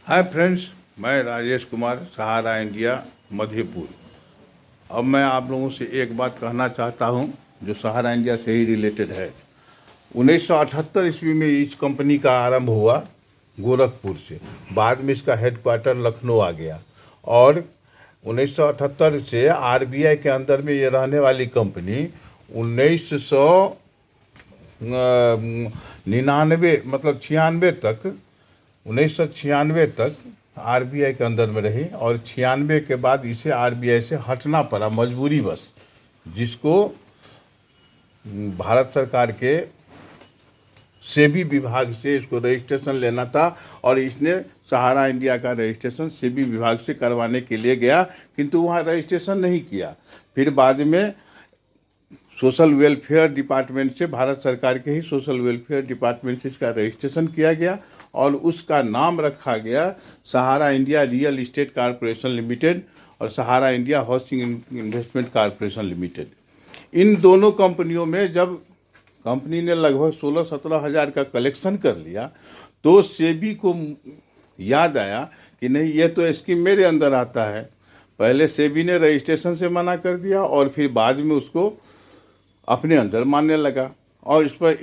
Hi friends, मैं राजेश कुमार, सहारा India, Madhepur. अब मैं आप लोगों से एक बात कहना चाहता हूं जो सहारा इंडिया से ही रिलेटेड है। 1978 ईस्वी में इस कंपनी का आरंभ हुआ गोरखपुर से। बाद में इसका हेडक्वार्टर लखनऊ आ गया और 1978 से आरबीआई के अंदर में ये रहने वाली कंपनी 1999 मतलब 96 तक 1996 तक आरबीआई के अंदर में रही और 96 के बाद इसे आरबीआई से हटना पड़ा मजबूरीवश, जिसको भारत सरकार के सेबी विभाग से इसको रजिस्ट्रेशन लेना था और इसने सहारा इंडिया का रजिस्ट्रेशन सेबी विभाग से करवाने के लिए गया, किंतु वहाँ रजिस्ट्रेशन नहीं किया। फिर बाद में सोशल वेलफेयर डिपार्टमेंट से, भारत सरकार के ही सोशल वेलफेयर डिपार्टमेंट से इसका रजिस्ट्रेशन किया गया और उसका नाम रखा गया Sahara India real estate corporation limited और Sahara India housing investment corporation limited. इन दोनों कंपनियों में जब कंपनी ने लगभग 16-17 हज़ार का कलेक्शन कर लिया तो सेबी को याद आया कि नहीं, ये तो स्कीम मेरे अंदर आता है। पहले सेबी ने रजिस्ट्रेशन से मना कर दिया और फिर बाद में उसको अपने अंदर मानने लगा और इस पर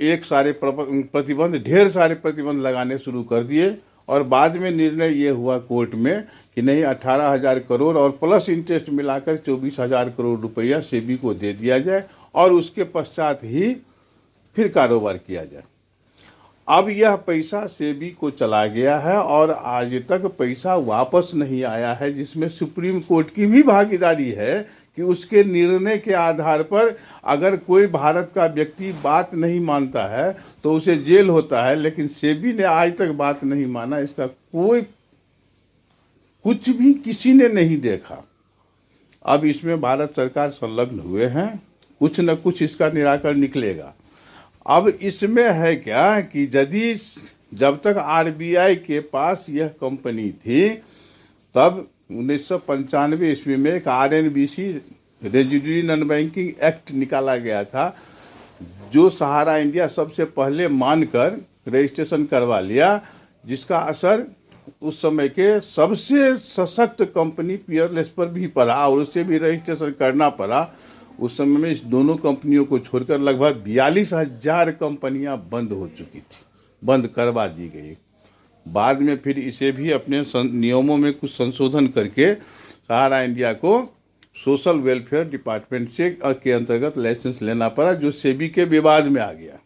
ढेर सारे प्रतिबंध लगाने शुरू कर दिए और बाद में निर्णय ये हुआ कोर्ट में कि नहीं, 18,000 करोड़ और प्लस इंटरेस्ट मिलाकर 24,000 करोड़ रुपया सेबी को दे दिया जाए और उसके पश्चात ही फिर कारोबार किया जाए। अब यह पैसा सेबी को चला गया है और आज तक पैसा वापस नहीं आया है, जिसमें सुप्रीम कोर्ट की भी भागीदारी है कि उसके निर्णय के आधार पर अगर कोई भारत का व्यक्ति बात नहीं मानता है तो उसे जेल होता है, लेकिन सेबी ने आज तक बात नहीं माना। इसका कोई कुछ भी किसी ने नहीं देखा। अब इसमें भारत सरकार संलग्न हुए हैं, कुछ न कुछ इसका निराकरण निकलेगा। अब इसमें है क्या कि जब तक आरबीआई के पास यह कंपनी थी तब 1995 ईस्वी में एक आरएनबीसी रेजिडुअरी नॉन बैंकिंग एक्ट निकाला गया था, जो सहारा इंडिया सबसे पहले मानकर रजिस्ट्रेशन करवा लिया, जिसका असर उस समय के सबसे सशक्त कंपनी पीयरलेस पर भी पड़ा और उससे भी रजिस्ट्रेशन करना पड़ा। उस समय में इस दोनों कंपनियों को छोड़कर लगभग 42,000 कंपनियां बंद हो चुकी थी, बंद करवा दी गई। बाद में फिर इसे भी अपने नियमों में कुछ संशोधन करके सहारा इंडिया को सोशल वेलफेयर डिपार्टमेंट से के अंतर्गत लाइसेंस लेना पड़ा, जो सेबी के विवाद में आ गया।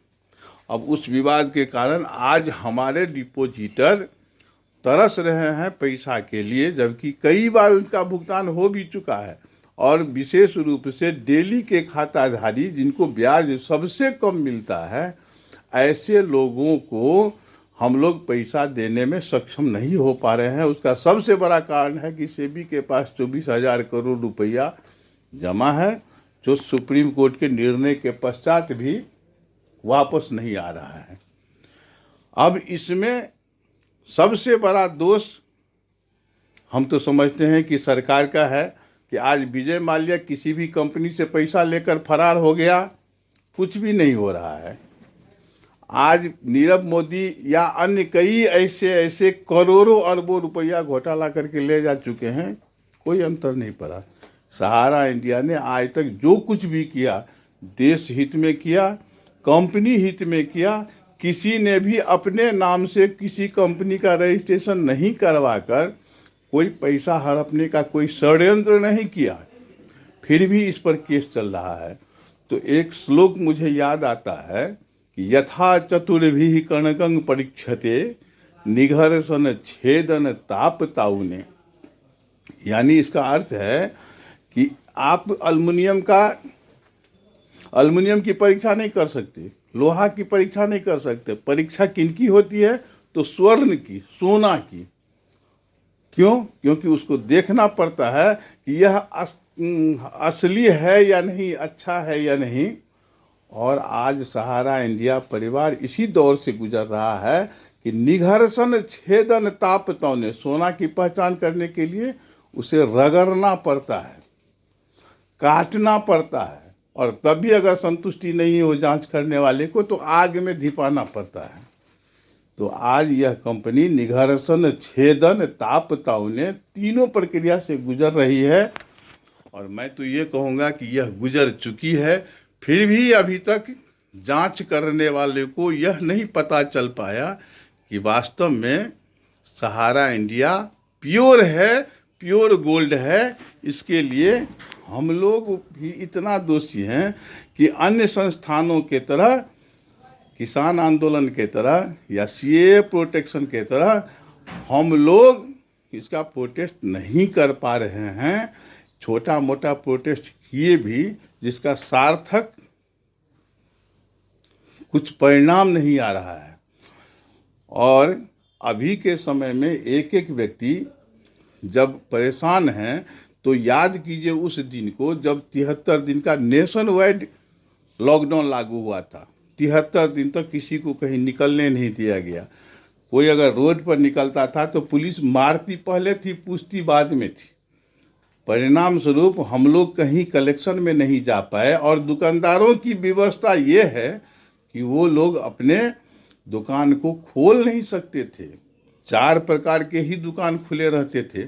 अब उस विवाद के कारण आज हमारे डिपॉजिटर तरस रहे हैं पैसा के लिए, जबकि कई बार उनका भुगतान हो भी चुका है और विशेष रूप से डेली के खाताधारी जिनको ब्याज सबसे कम मिलता है, ऐसे लोगों को हम लोग पैसा देने में सक्षम नहीं हो पा रहे हैं। उसका सबसे बड़ा कारण है कि सेबी के पास 24,000 करोड़ रुपया जमा है, जो सुप्रीम कोर्ट के निर्णय के पश्चात भी वापस नहीं आ रहा है। अब इसमें सबसे बड़ा दोष हम तो समझते हैं कि सरकार का है कि आज विजय माल्या किसी भी कंपनी से पैसा लेकर फरार हो गया, कुछ भी नहीं हो रहा है। आज नीरव मोदी या अन्य कई ऐसे करोड़ों अरबों रुपया घोटाला करके ले जा चुके हैं, कोई अंतर नहीं पड़ा। सहारा इंडिया ने आज तक जो कुछ भी किया देश हित में किया, कंपनी हित में किया। किसी ने भी अपने नाम से किसी कंपनी का रजिस्ट्रेशन नहीं करवाकर कोई पैसा हड़पने का कोई षड्यंत्र नहीं किया, फिर भी इस पर केस चल रहा है। तो एक श्लोक मुझे याद आता है कि यथा चतुर्भिः कणकं परीक्षते निघर्षण छेदन ताप ताउने। यानी इसका अर्थ है कि आप अल्युमिनियम की परीक्षा नहीं कर सकते, लोहा की परीक्षा नहीं कर सकते। परीक्षा किनकी होती है? तो स्वर्ण की, सोना की। क्यों? क्योंकि उसको देखना पड़ता है कि यह असली है या नहीं, अच्छा है या नहीं। और आज सहारा इंडिया परिवार इसी दौर से गुजर रहा है कि निघर्षण छेदन ताप तौने, सोना की पहचान करने के लिए उसे रगड़ना पड़ता है, काटना पड़ता है और तभी अगर संतुष्टि नहीं हो जांच करने वाले को तो आग में धिपाना पड़ता है। तो आज यह कंपनी निघर्षण, छेदन, ताप ताउने तीनों प्रक्रिया से गुजर रही है। और मैं तो ये कहूँगा कि यह गुजर चुकी है, फिर भी अभी तक जांच करने वाले को यह नहीं पता चल पाया कि वास्तव में सहारा इंडिया प्योर है, प्योर गोल्ड है। इसके लिए हम लोग भी इतना दोषी हैं कि अन्य संस्थानों के तरह, किसान आंदोलन के तरह या सीए प्रोटेक्शन के तरह हम लोग इसका प्रोटेस्ट नहीं कर पा रहे हैं। छोटा मोटा प्रोटेस्ट किए भी जिसका सार्थक कुछ परिणाम नहीं आ रहा है। और अभी के समय में एक एक व्यक्ति जब परेशान है तो याद कीजिए उस दिन को जब 73 दिन का नेशन वाइड लॉकडाउन लागू हुआ था। 73 दिन तक किसी को कहीं निकलने नहीं दिया गया। कोई अगर रोड पर निकलता था तो पुलिस मारती पहले थी, पूछती बाद में थी। परिणाम स्वरूप हम लोग कहीं कलेक्शन में नहीं जा पाए। और दुकानदारों की व्यवस्था ये है कि वो लोग अपने दुकान को खोल नहीं सकते थे। 4 प्रकार के ही दुकान खुले रहते थे: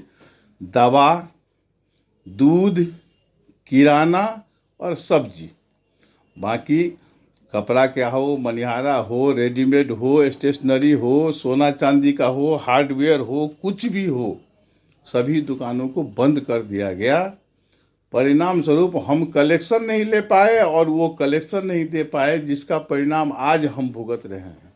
दवा, दूध, किराना और सब्जी। बाकी कपड़ा क्या हो, मनिहारा हो, रेडीमेड हो, स्टेशनरी हो, सोना चांदी का हो, हार्डवेयर हो, कुछ भी हो, सभी दुकानों को बंद कर दिया गया। परिणाम स्वरूप हम कलेक्शन नहीं ले पाए और वो कलेक्शन नहीं दे पाए, जिसका परिणाम आज हम भुगत रहे हैं।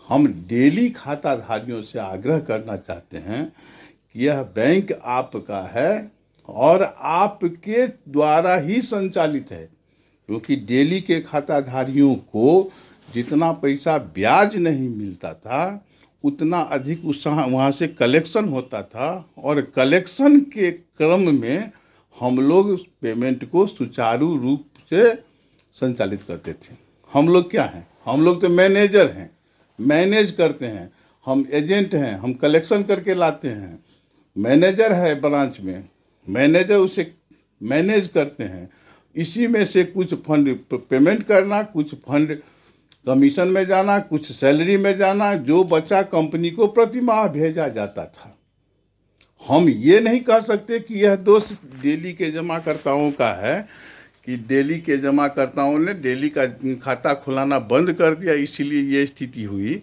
हम डेली खाताधारियों से आग्रह करना चाहते हैं कि यह बैंक आपका है और आपके द्वारा ही संचालित है, क्योंकि डेली के खाताधारियों को जितना पैसा ब्याज नहीं मिलता था उतना अधिक वहाँ से कलेक्शन होता था। और कलेक्शन के क्रम में हम लोग उस पेमेंट को सुचारू रूप से संचालित करते थे। हम लोग क्या हैं? हम लोग तो मैनेजर हैं, मैनेज करते हैं। हम एजेंट हैं, हम कलेक्शन करके लाते हैं। मैनेजर है ब्रांच में, मैनेजर उसे मैनेज करते हैं। इसी में से कुछ फंड पेमेंट करना, कुछ फंड कमीशन में जाना, कुछ सैलरी में जाना, जो बचा कंपनी को प्रति माह भेजा जाता था। हम ये नहीं कह सकते कि यह दोष डेली के जमाकर्ताओं का है कि डेली के जमाकर्ताओं ने डेली का खाता खुलाना बंद कर दिया इसलिए ये स्थिति हुई।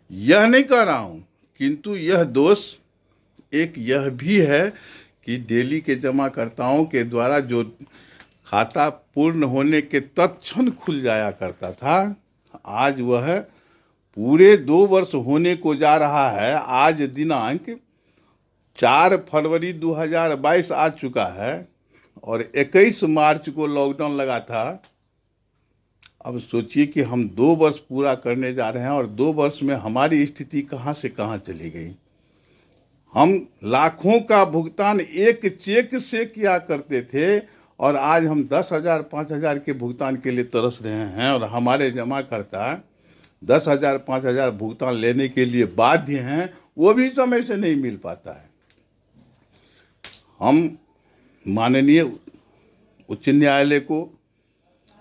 यह नहीं कह रहा हूँ, किंतु यह दोष एक यह भी है कि डेली के जमाकर्ताओं के द्वारा जो खाता पूर्ण होने के तत्क्षण खुल जाया करता था, आज वह पूरे 2 वर्ष होने को जा रहा है। आज दिनांक 4 फरवरी 2022 आ चुका है और 21 मार्च को लॉकडाउन लगा था। अब सोचिए कि हम 2 वर्ष पूरा करने जा रहे हैं और 2 वर्ष में हमारी स्थिति कहाँ से कहाँ चली गई। हम लाखों का भुगतान एक चेक से किया करते थे और आज हम 10,000 5,000 के भुगतान के लिए तरस रहे हैं। और हमारे जमाकर्ता 10,000 5,000 भुगतान लेने के लिए बाध्य हैं, वो भी समय से नहीं मिल पाता है। हम माननीय उच्च न्यायालय को,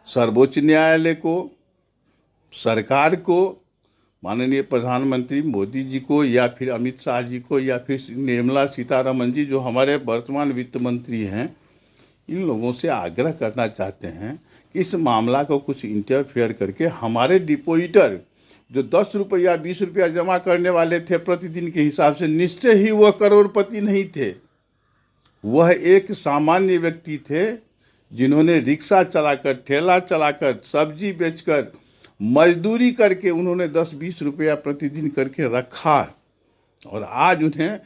सर्वोच्च न्यायालय को, सरकार को, माननीय प्रधानमंत्री मोदी जी को या फिर अमित शाह जी को या फिर निर्मला सीतारमण जी जो हमारे वर्तमान वित्त मंत्री हैं, इन लोगों से आग्रह करना चाहते हैं कि इस मामला को कुछ इंटरफेयर करके हमारे डिपॉजिटर जो 10 रुपया 20 रुपया जमा करने वाले थे प्रतिदिन के हिसाब से, निश्चय ही वह करोड़पति नहीं थे। वह एक सामान्य व्यक्ति थे जिन्होंने रिक्शा चलाकर, ठेला चलाकर, सब्जी बेचकर, मजदूरी करके उन्होंने 10-20 रुपया प्रतिदिन करके रखा। और आज उन्हें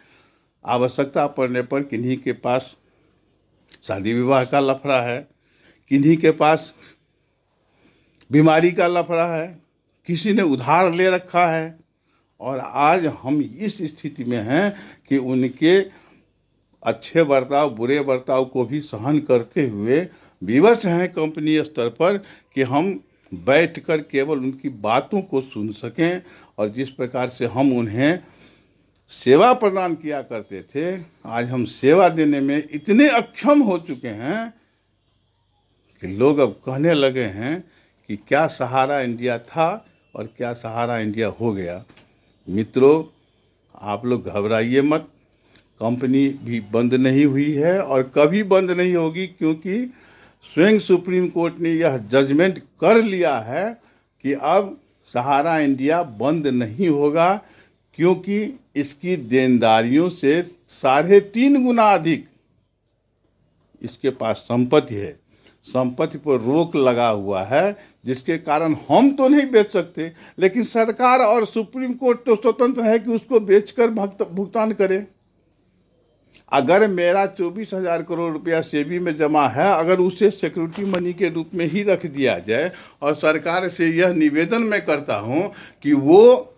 आवश्यकता पड़ने पर किन्हीं के पास शादी विवाह का लफड़ा है, किन्हीं के पास बीमारी का लफड़ा है, किसी ने उधार ले रखा है। और आज हम इस स्थिति में हैं कि उनके अच्छे बर्ताव, बुरे बर्ताव को भी सहन करते हुए विवश हैं कंपनी स्तर पर कि हम बैठकर केवल उनकी बातों को सुन सकें। और जिस प्रकार से हम उन्हें सेवा प्रदान किया करते थे, आज हम सेवा देने में इतने अक्षम हो चुके हैं कि लोग अब कहने लगे हैं कि क्या सहारा इंडिया था और क्या सहारा इंडिया हो गया। मित्रों, आप लोग घबराइए मत, कंपनी भी बंद नहीं हुई है और कभी बंद नहीं होगी, क्योंकि स्वयं सुप्रीम कोर्ट ने यह जजमेंट कर लिया है कि अब सहारा इंडिया बंद नहीं होगा, क्योंकि इसकी देनदारियों से 3.5 गुना अधिक इसके पास संपत्ति है। संपत्ति पर रोक लगा हुआ है, जिसके कारण हम तो नहीं बेच सकते, लेकिन सरकार और सुप्रीम कोर्ट तो स्वतंत्र है कि उसको बेचकर भुगतान करे। अगर मेरा 24,000 करोड़ रुपया सेबी में जमा है, अगर उसे सिक्योरिटी मनी के रूप में ही रख दिया जाए, और सरकार से यह निवेदन मैं करता हूं कि वो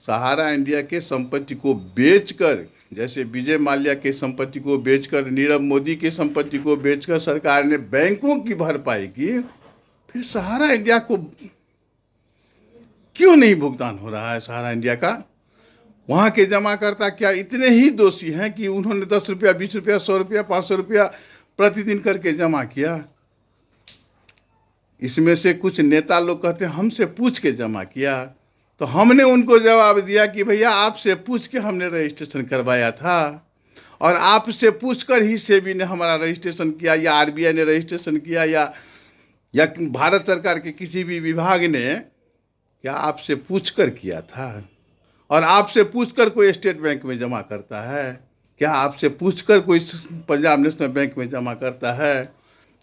सहारा इंडिया के संपत्ति को बेचकर, जैसे विजय माल्या के संपत्ति को बेचकर, नीरव मोदी के संपत्ति को बेचकर सरकार ने बैंकों की भरपाई की, फिर सहारा इंडिया को क्यों नहीं भुगतान हो रहा है? सहारा इंडिया का वहाँ के जमाकर्ता क्या इतने ही दोषी हैं कि उन्होंने 10 रुपया, 20 रुपया, 100 रुपया, 500 रुपया प्रतिदिन करके जमा किया? इसमें से कुछ नेता लोग कहते हैं हमसे पूछ के जमा किया, तो हमने उनको जवाब दिया कि भैया आपसे पूछ के हमने रजिस्ट्रेशन करवाया था, और आपसे पूछकर ही सेबी ने हमारा रजिस्ट्रेशन किया, या आरबीआई ने रजिस्ट्रेशन किया, या भारत सरकार के किसी भी विभाग ने क्या आपसे पूछकर किया था? और आपसे पूछकर कोई स्टेट बैंक में जमा करता है क्या? आपसे पूछकर कोई पंजाब नेशनल बैंक में जमा करता है?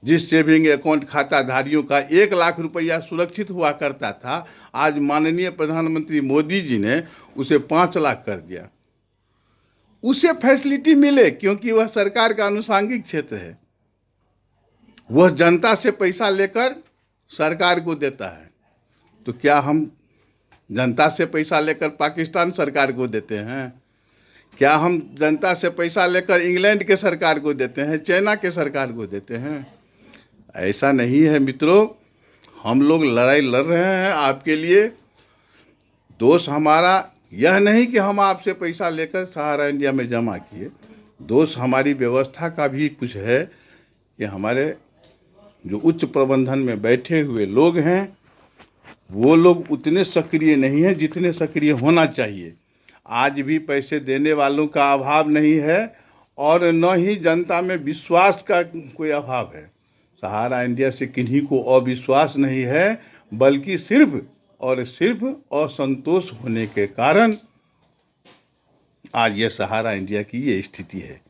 जिस सेविंग अकाउंट खाताधारियों का 1 लाख रुपया सुरक्षित हुआ करता था, आज माननीय प्रधानमंत्री मोदी जी ने उसे 5 लाख कर दिया। उसे फैसिलिटी मिले क्योंकि वह सरकार का अनुषांगिक क्षेत्र है, वह जनता से पैसा लेकर सरकार को देता है। तो क्या हम जनता से पैसा लेकर पाकिस्तान सरकार को देते हैं? क्या हम जनता से पैसा लेकर इंग्लैंड के सरकार को देते हैं, चाइना के सरकार को देते हैं? ऐसा नहीं है मित्रों, हम लोग लड़ाई लड़ रहे हैं आपके लिए। दोष हमारा यह नहीं कि हम आपसे पैसा लेकर सहारा इंडिया में जमा किए, दोष हमारी व्यवस्था का भी कुछ है कि हमारे जो उच्च प्रबंधन में बैठे हुए लोग हैं, वो लोग उतने सक्रिय नहीं हैं जितने सक्रिय होना चाहिए। आज भी पैसे देने वालों का अभाव नहीं है, और न ही जनता में विश्वास का कोई अभाव है। सहारा इंडिया से किन्हीं को अविश्वास नहीं है, बल्कि सिर्फ और सिर्फ असंतोष होने के कारण आज ये सहारा इंडिया की ये स्थिति है।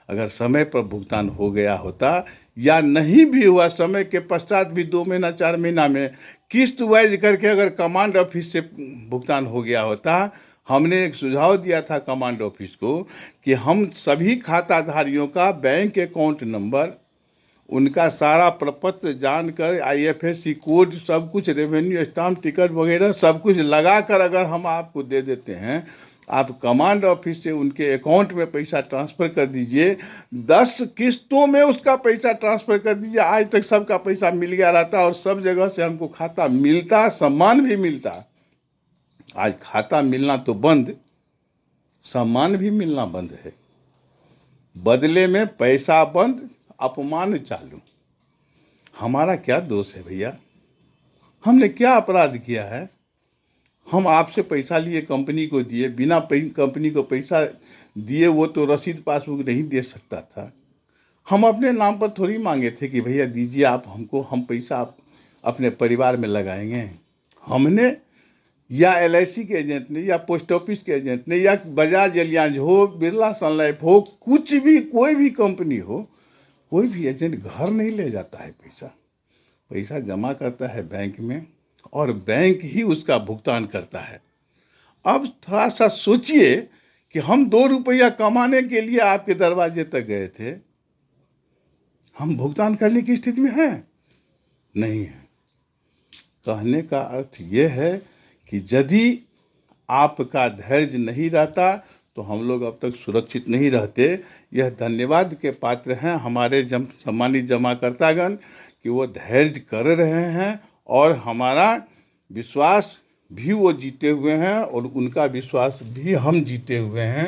अगर समय पर भुगतान हो गया होता, या नहीं भी हुआ, समय के पश्चात भी 2 महीना 4 महीना में किस्त वाइज करके अगर कमांड ऑफिस से भुगतान हो गया होता, हमने एक सुझाव दिया था कमांड ऑफिस को कि हम सभी खाताधारियों का बैंक अकाउंट नंबर, उनका सारा प्रपत्र जानकर, IFSC कोड, सब कुछ, रेवेन्यू स्टाम्प, टिकट वगैरह सब कुछ लगाकर अगर हम आपको दे देते हैं, आप कमांड ऑफिस से उनके अकाउंट में पैसा ट्रांसफ़र कर दीजिए, 10 किस्तों में उसका पैसा ट्रांसफ़र कर दीजिए। आज तक सबका पैसा मिल गया रहता और सब जगह से हमको खाता मिलता, सम्मान भी मिलता। आज खाता मिलना तो बंद, सम्मान भी मिलना बंद है। बदले में पैसा बंद, अपमान चालू। हमारा क्या दोष है भैया? हमने क्या अपराध किया है? हम आपसे पैसा लिए, कंपनी को दिए, बिना कंपनी को पैसा दिए वो तो रसीद पासबुक नहीं दे सकता था। हम अपने नाम पर थोड़ी मांगे थे कि भैया दीजिए आप हमको, हम पैसा अपने परिवार में लगाएंगे। हमने या LIC के एजेंट ने, या पोस्ट ऑफिस के एजेंट ने, या बजाज एलियांज हो, बिरला सन लाइफ हो, कुछ भी, कोई भी कंपनी हो, कोई भी एजेंट घर नहीं ले जाता है पैसा जमा करता है बैंक में, और बैंक ही उसका भुगतान करता है। अब थोड़ा सा सोचिए कि हम 2 रुपया कमाने के लिए आपके दरवाजे तक गए थे, हम भुगतान करने की स्थिति में हैं? नहीं है। कहने का अर्थ ये है कि यदि आपका धैर्य नहीं रहता तो हम लोग अब तक सुरक्षित नहीं रहते। यह धन्यवाद के पात्र हैं हमारे सम्मानित जमाकर्तागण कि वो धैर्य कर रहे हैं, और हमारा विश्वास भी वो जीते हुए हैं, और उनका विश्वास भी हम जीते हुए हैं।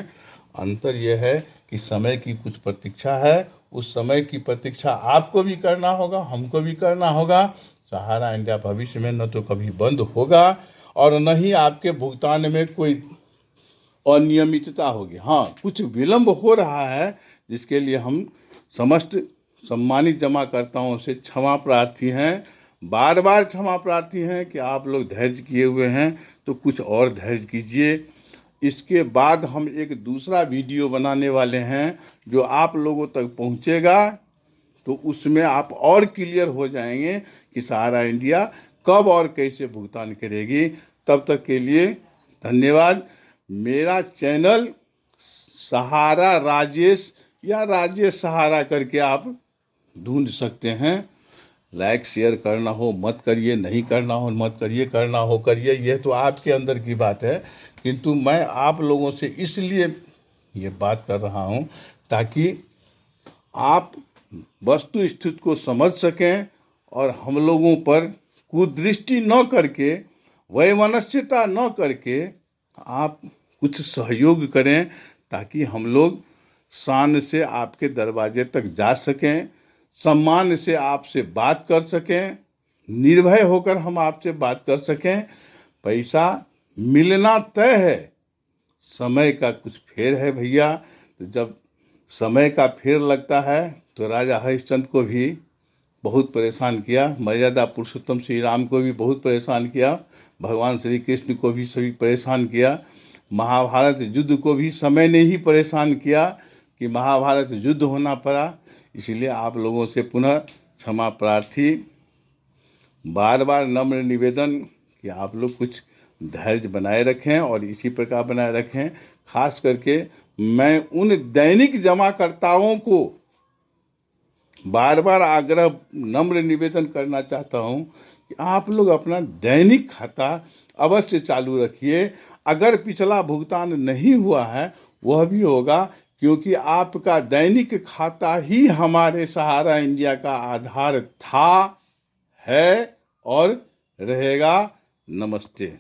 अंतर यह है कि समय की कुछ प्रतीक्षा है, उस समय की प्रतीक्षा आपको भी करना होगा, हमको भी करना होगा। सहारा इंडिया भविष्य में न तो कभी बंद होगा, और न ही आपके भुगतान में कोई अनियमितता होगी। हाँ, कुछ विलंब हो रहा है, जिसके लिए हम समस्त सम्मानित जमाकर्ताओं से क्षमा प्रार्थी हैं, बार बार क्षमा प्रार्थी हैं कि आप लोग धैर्य किए हुए हैं, तो कुछ और धैर्य कीजिए। इसके बाद हम एक दूसरा वीडियो बनाने वाले हैं जो आप लोगों तक पहुंचेगा, तो उसमें आप और क्लियर हो जाएंगे कि सहारा इंडिया कब और कैसे भुगतान करेगी। तब तक के लिए धन्यवाद। मेरा चैनल सहारा राजेश या राजेश सहारा करके आप ढूंढ सकते हैं। लाइक शेयर करना हो मत करिए, नहीं करना हो मत करिए, करना हो करिए, यह तो आपके अंदर की बात है। किंतु मैं आप लोगों से इसलिए ये बात कर रहा हूँ ताकि आप वस्तु स्थिति को समझ सकें और हम लोगों पर कुदृष्टि न करके, वैमनस्यता न करके आप कुछ सहयोग करें, ताकि हम लोग शान से आपके दरवाजे तक जा सकें, सम्मान से आपसे बात कर सकें, निर्भय होकर हम आपसे बात कर सकें। पैसा मिलना तय है, समय का कुछ फेर है भैया। तो जब समय का फेर लगता है तो राजा हरिश्चंद्र को भी बहुत परेशान किया, मर्यादा पुरुषोत्तम श्री राम को भी बहुत परेशान किया, भगवान श्री कृष्ण को भी सभी परेशान किया, महाभारत युद्ध को भी समय ने ही परेशान किया कि महाभारत युद्ध होना पड़ा। इसलिए आप लोगों से पुनः क्षमा प्रार्थी, बार बार नम्र निवेदन कि आप लोग कुछ धैर्य बनाए रखें और इसी प्रकार बनाए रखें। खास करके मैं उन दैनिक जमाकर्ताओं को बार बार आग्रह नम्र निवेदन करना चाहता हूं कि आप लोग अपना दैनिक खाता अवश्य चालू रखिए। अगर पिछला भुगतान नहीं हुआ है वह भी होगा, क्योंकि आपका दैनिक खाता ही हमारे सहारा इंडिया का आधार था, है और रहेगा। नमस्ते।